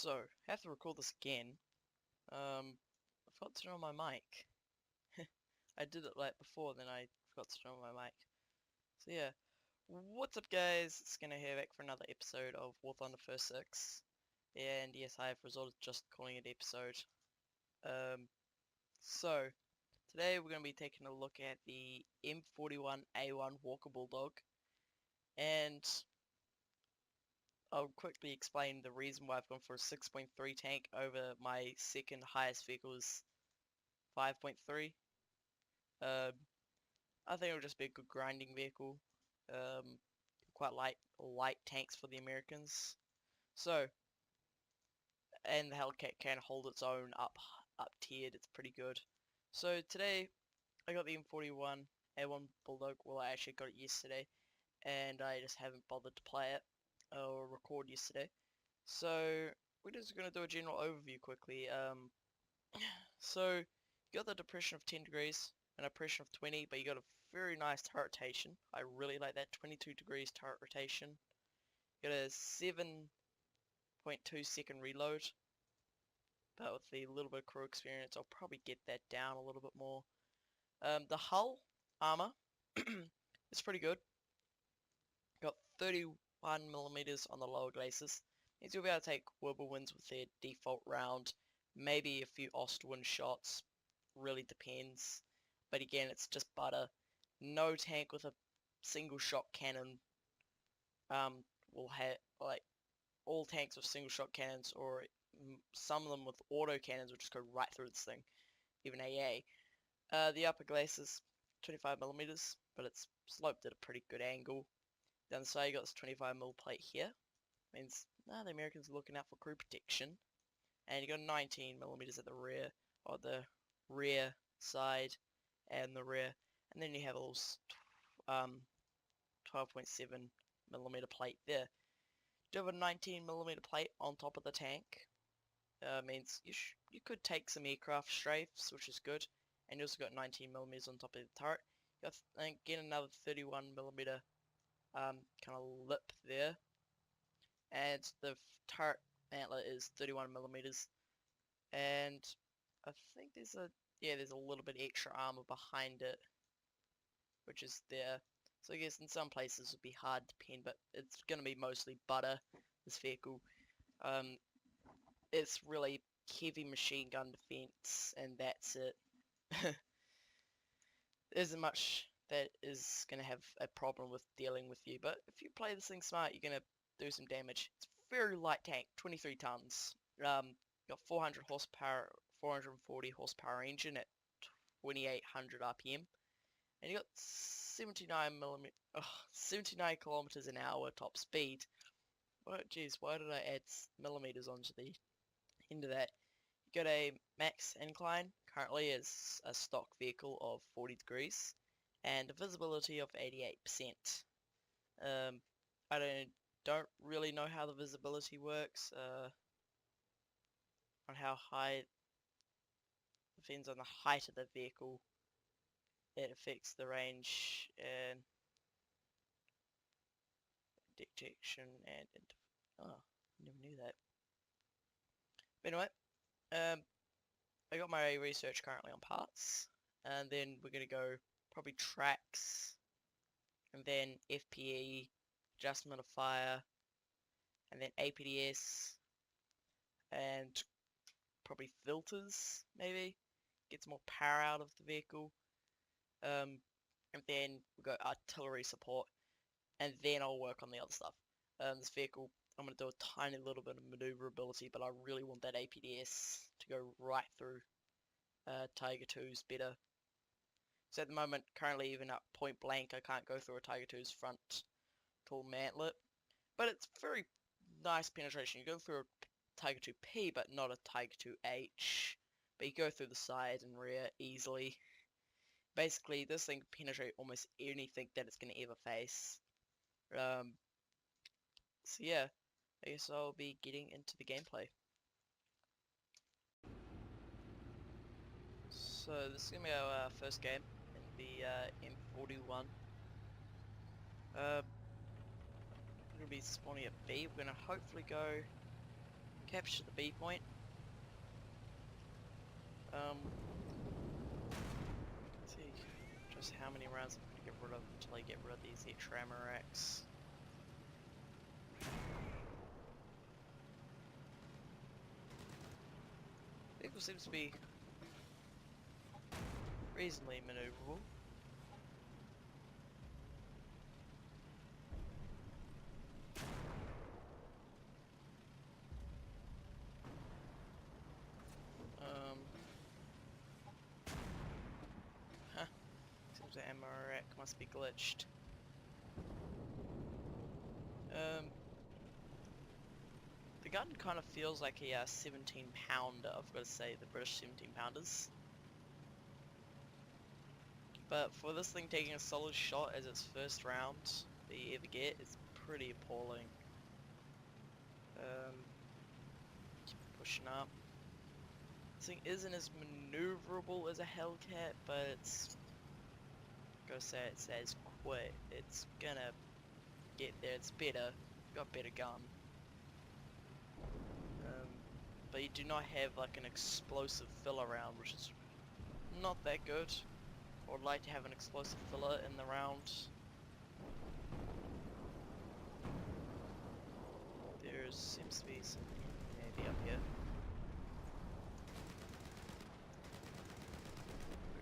So, have to record this again. I forgot to turn on my mic. I did it like before, then I forgot to turn on my mic. So yeah, what's up guys? It's Skino here back for another episode of War Thunder First 6. And yes, I have resorted to just calling it episode. So, today we're going to be taking a look at the M41A1 Walker Bulldog. And I'll quickly explain the reason why I've gone for a 6.3 tank over my second highest vehicle is 5.3. I think it'll just be a good grinding vehicle. Quite light tanks for the Americans. So, and the Hellcat can hold its own up tiered. It's pretty good. So today I got the M41A1 Bulldog. Well, I actually got it yesterday, and I just haven't bothered to play it or record yesterday. So we're just gonna do a general overview quickly. So you got the depression of 10 degrees and a pressure of 20, but you got a very nice turret rotation. I really like that 22 degrees turret rotation. You got a 7.2 second reload, but with the little bit of crew experience, I'll probably get that down a little bit more. The hull armor is pretty good. Got 31 millimeters on the lower glacis. Means you'll be able to take whirlwinds with their default round. Maybe a few Ostwind shots. Really depends. But again, it's just butter. No tank with a single shot cannon will have, like, all tanks with single shot cannons, or some of them with auto cannons will just go right through this thing. Even AA. The upper glacis is 25 millimeters, but it's sloped at a pretty good angle. Down the side, you got this 25mm plate here. Means the Americans are looking out for crew protection. And you got 19mm at the rear, or the rear side and the rear. And then you have a little 12.7mm plate there. You have a 19mm plate on top of the tank. Means you could take some aircraft strafes, which is good. And you also got 19mm on top of the turret. You got again another 31mm kind of lip there, and the turret antler is 31mm, and I think there's a little bit extra armor behind it, which is there. So I guess in some places it would be hard to pin, but it's gonna be mostly butter, this vehicle. It's really heavy machine gun defense, and that's it. There isn't much that is going to have a problem with dealing with you, but if you play this thing smart, you're going to do some damage. It's a very light tank, 23 tons. Got 400 horsepower, 440 horsepower engine at 2800 RPM, and you got 79 kilometers an hour top speed. Oh, geez, why did I add millimeters onto the end of that? You got a max incline. Currently is a stock vehicle of 40 degrees and a visibility of 88%. I don't really know how the visibility works, on how high, depends on the height of the vehicle. It affects the range and detection and oh, I never knew that. But anyway, I got my research currently on parts, and then we're going to go probably tracks, and then FPE, adjustment of fire, and then APDS, and probably filters, maybe, gets more power out of the vehicle, and then we go artillery support, and then I'll work on the other stuff. This vehicle, I'm going to do a tiny little bit of maneuverability, but I really want that APDS to go right through Tiger 2's better. So at the moment, currently even at point blank, I can't go through a Tiger 2's front tall mantlet. But it's very nice penetration. You go through a Tiger 2P, but not a Tiger 2H. But you go through the side and rear easily. Basically, this thing can penetrate almost anything that it's going to ever face. So yeah, I guess I'll be getting into the gameplay. So this is going to be our first game in the M41. We're going to be spawning at B. We're going to hopefully go capture the B point. Let's see just how many rounds I'm gonna get rid of until I get rid of these extra ammo racks. Vehicle seems to be reasonably maneuverable. Seems the ammo rack must be glitched. The gun kind of feels like a 17 pounder, I've got to say, the British 17 pounders. But for this thing taking a solid shot as its first round that you ever get is pretty appalling. Keep pushing up. This thing isn't as maneuverable as a Hellcat, but it's, gotta say, it's as quick. It's gonna get there. It's better. Got a better gun. But you do not have like an explosive filler round, which is not that good. I would like to have an explosive filler in the round. There seems to be some maybe up here.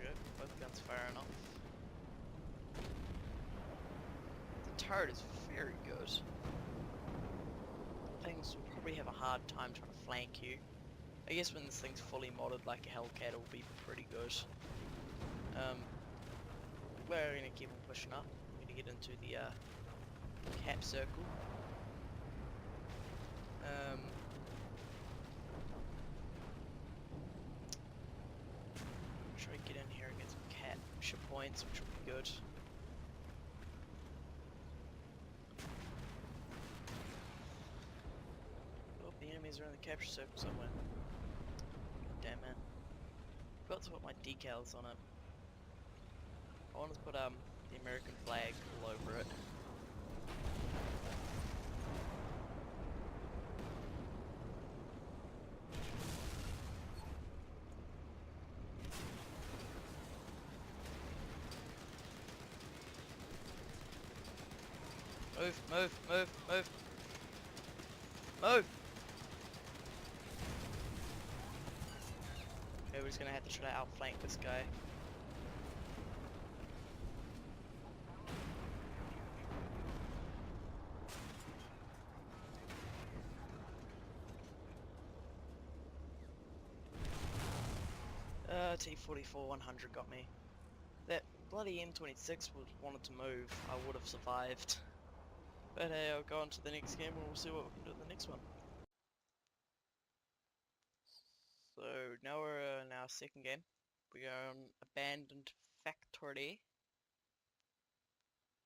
There we go, both guns firing off. The turret is very good. Things will probably have a hard time trying to flank you. I guess when this thing's fully modded like a Hellcat, it'll be pretty good. We're gonna keep on pushing up. We're gonna get into the cap circle. Try to get in here and get some capture points, which will be good. Oh, the enemies are in the capture circle somewhere. God damn it. Forgot to put my decals on it. I want to put the American flag all over it. Move, move, move, move. Move! Okay, we're just gonna have to try to outflank this guy. T-44-100 got me. That bloody M26 wanted to move, I would have survived. But hey, I'll go on to the next game and we'll see what we can do in the next one. So now we're in our second game. We are on Abandoned Factory.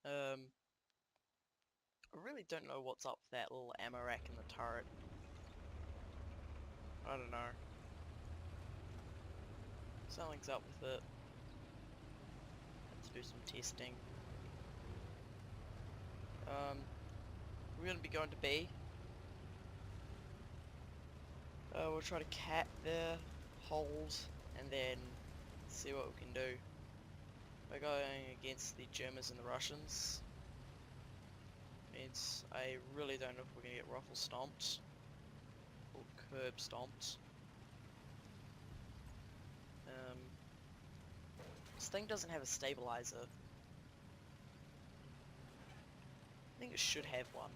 I really don't know what's up with that little ammo rack in the turret. I don't know. Something's up with it. Let's do some testing. We're gonna be going to B. We'll try to cap there, hold, and then see what we can do. We're going against the Germans and the Russians. Means I really don't know if we're gonna get ruffle stomped or curb stomped. This thing doesn't have a stabilizer. I think it should have one.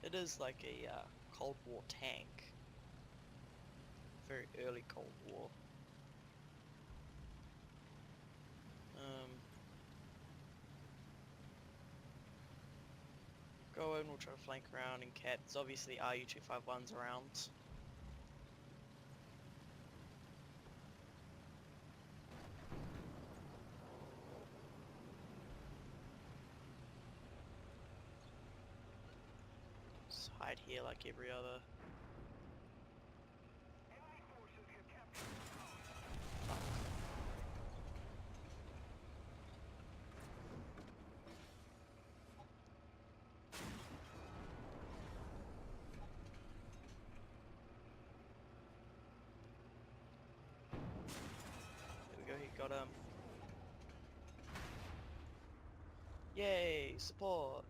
It is like a Cold War tank. Very early Cold War. Go in, we'll try to flank around and cap. There's obviously RU-251s around. Just hide here like every other. got him. Yay, support.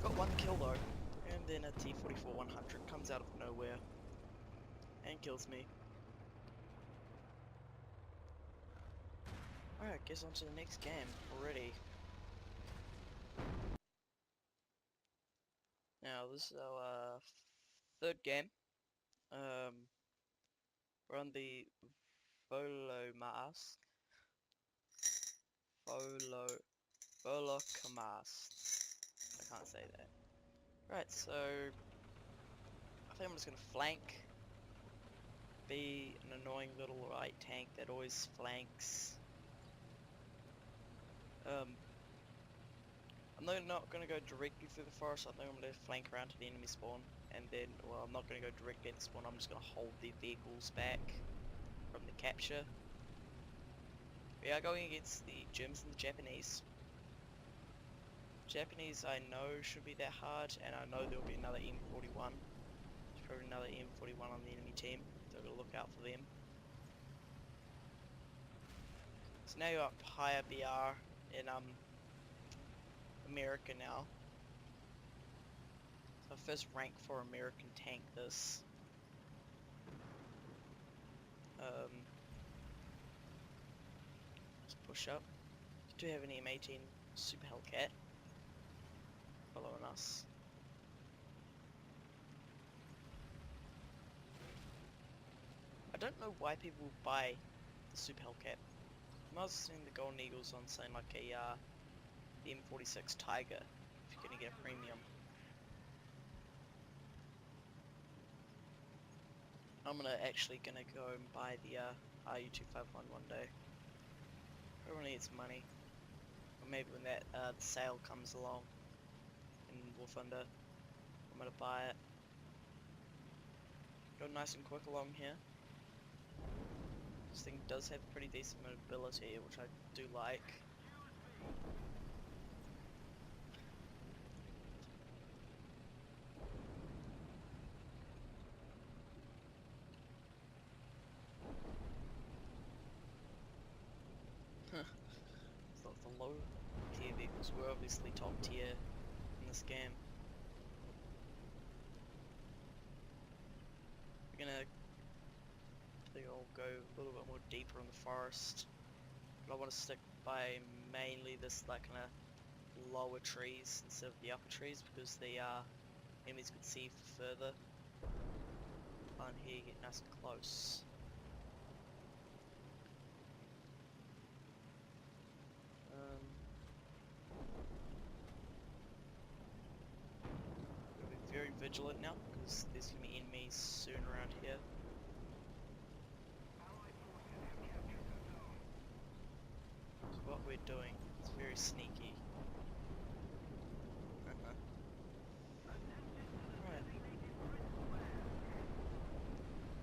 Got one kill though, and then a T-44-100 comes out of nowhere and kills me. Alright, guess on to the next game already. Now this is our third game. We're on the Volokamas. I can't say that. Right, so I think I'm just gonna flank. Be an annoying little right tank that always flanks. I'm not gonna go directly through the forest. I think I'm gonna flank around to the enemy spawn, and then, well, I'm not gonna go directly at the spawn. I'm just gonna hold the vehicles back from the capture. We are going against the Germans and the Japanese. Japanese I know should be that hard, and I know there will be another M41. There's probably another M41 on the enemy team, so we'll look out for them. So now you're up higher BR in America now. So first rank for American tank this. Let's push up. We do have an M18 Super Hellcat following us. I don't know why people buy the Super Hellcat. I was seeing the Golden Eagles on saying like a the M46 Tiger if you're gonna get a premium. I'm actually gonna go and buy the RU251 one day. Probably needs money. Or maybe when that the sale comes along in War Thunder, I'm gonna buy it. Go nice and quick along here. This thing does have pretty decent mobility, which I do like. So the low tier vehicles were obviously top tier in this game. We're gonna I'll go a little bit more deeper in the forest, but I want to stick by mainly this like kind of lower trees instead of the upper trees, because the enemies could see further. On here, get nice and close. Gotta be very vigilant now, because there's gonna be enemies soon around here. So what we're doing is very sneaky. Right.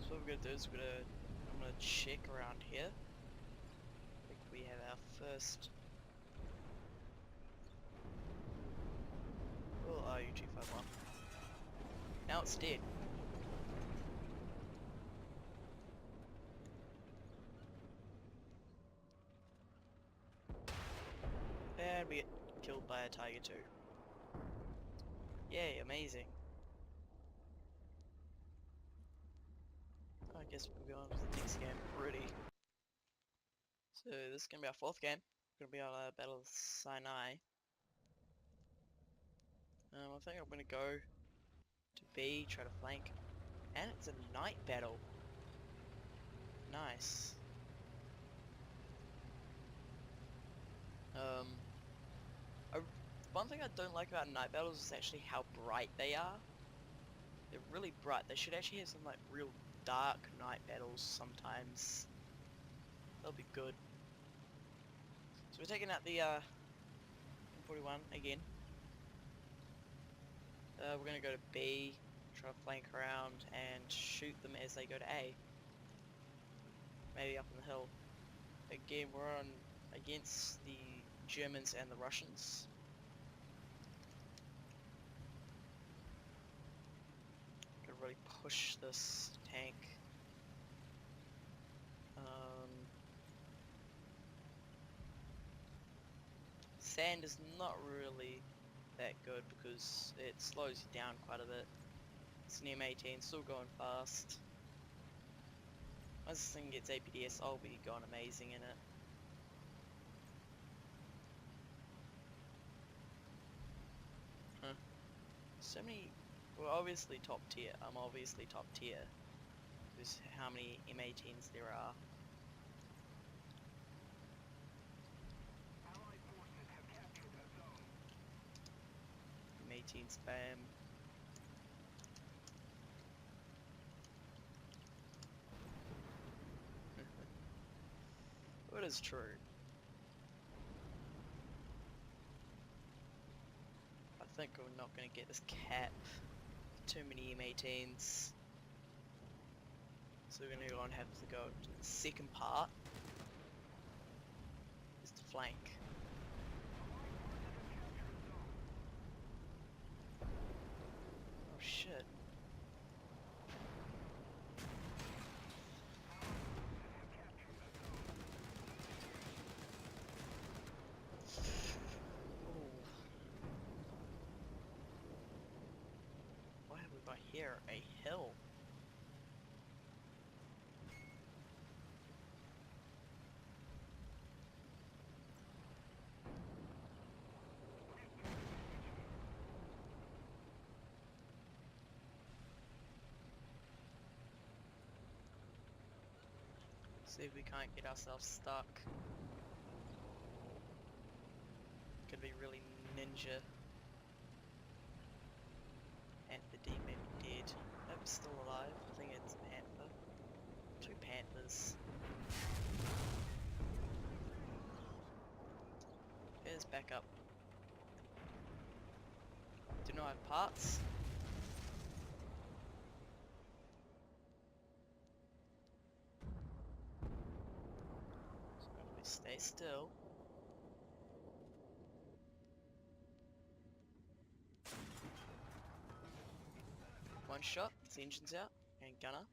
So what we're gonna do is I'm gonna check around here. I think we have our first. Oh, RU251. Now it's dead. And we get killed by a Tiger 2. Yay, amazing. I guess we'll go on to the next game already. So this is gonna be our fourth game. We're gonna be on a Battle of Sinai. I think I'm gonna go to B, try to flank, and it's a night battle. Nice. One thing I don't like about night battles is actually how bright they are. They're really bright. They should actually have some like real dark night battles sometimes. That'll be good. So we're taking out the M41 again. We're gonna go to B, try to flank around and shoot them as they go to A. Maybe up on the hill. Again, we're on against the Germans and the Russians. Gotta really push this tank. sand is not really that good because it slows you down quite a bit. It's an M18, still going fast. Once this thing gets APDS, I'll be going amazing in it. Huh. So many... Well, obviously top tier. I'm obviously top tier. Because how many M18s there are. M18 spam. What is true? I think we're not going to get this cap. Too many M18s. So we're going to go and have to go to the second part. Is to flank. Oh shit. What have we got here? A hill. See if we can't get ourselves stuck. Could be really ninja. Panther D may be dead. Nope, still alive. I think it's Panther. 2 Panthers. Here's backup. Do not have parts. Stay still. One shot, his engine's out, and gunner.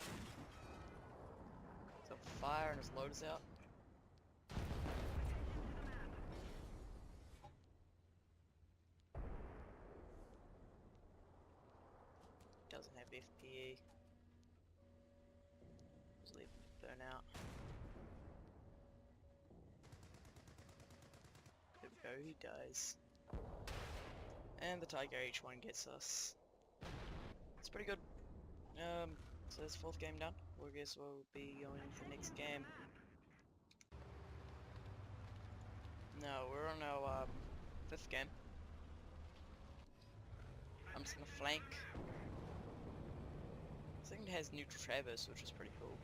He's on fire and his loader's out. Doesn't have FPE. Just leave him to burn out. There we go, he dies. And the Tiger H1 gets us. It's pretty good. So that's 4th game done. I guess we'll be going into the next game. No, we're on our 5th game. I'm just gonna flank. This thing has neutral traverse, which is pretty cool.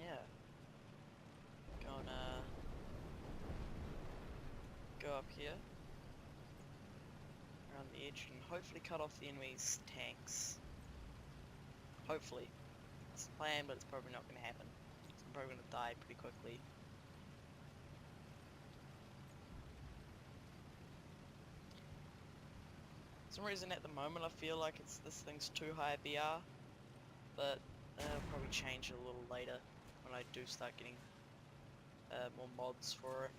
Yeah. Gonna go up here around the edge and hopefully cut off the enemy's tanks. Hopefully. It's the plan, but it's probably not gonna happen. So I'm probably gonna die pretty quickly. For some reason at the moment I feel like this thing's too high BR, but I'll probably change it a little later when I do start getting more mods for it.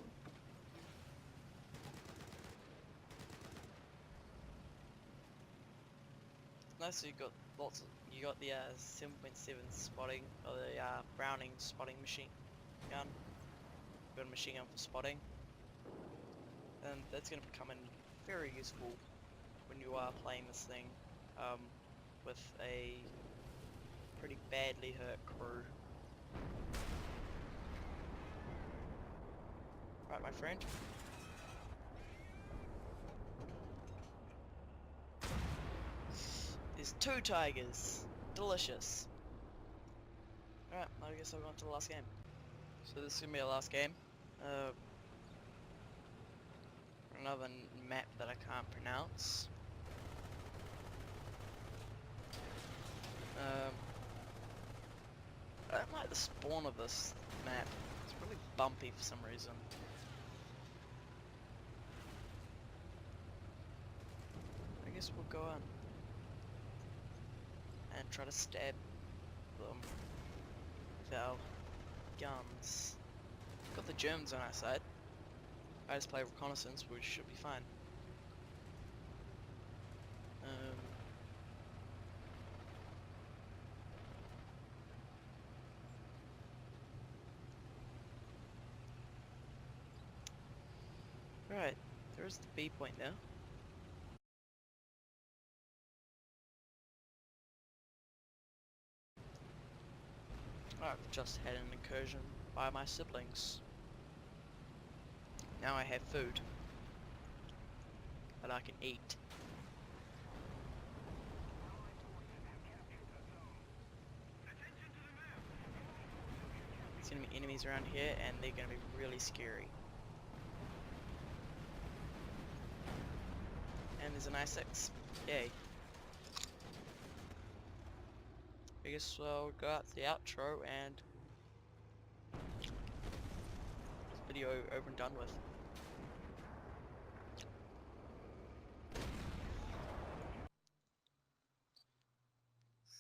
Nice, you got lots of, you got the 7.7 spotting, or the Browning spotting machine gun. Got a machine gun for spotting, and that's going to become very useful when you are playing this thing with a pretty badly hurt crew. Right, my friend. There's 2 tigers. Delicious. Alright, I guess I'll go on to the last game. So this is going to be our last game. Another map that I can't pronounce. I don't like the spawn of this map. It's really bumpy for some reason. I guess we'll go on. try to stab them with our guns. Got the Germans on our side. I just play reconnaissance, which should be fine. Right, there's the B point now. I've just had an incursion by my siblings. Now I have food that I can eat. There's gonna be enemies around here and they're gonna be really scary. And there's an I-6. Yay. I guess I'll go out to the outro and this video over and done with.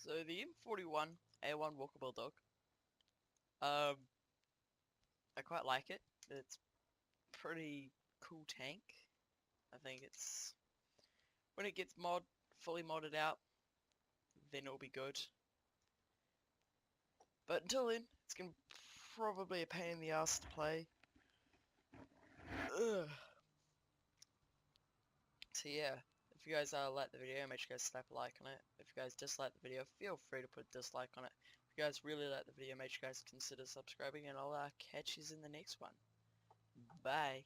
So the M41A1 Walker Bulldog, I quite like it. It's pretty cool tank. I think it's, when it gets fully modded out, then it'll be good. But until then, it's gonna probably a pain in the ass to play. Ugh. So yeah, if you guys like the video, make sure you guys slap a like on it. If you guys dislike the video, feel free to put a dislike on it. If you guys really like the video, make sure you guys consider subscribing, and I'll catch you in the next one. Bye.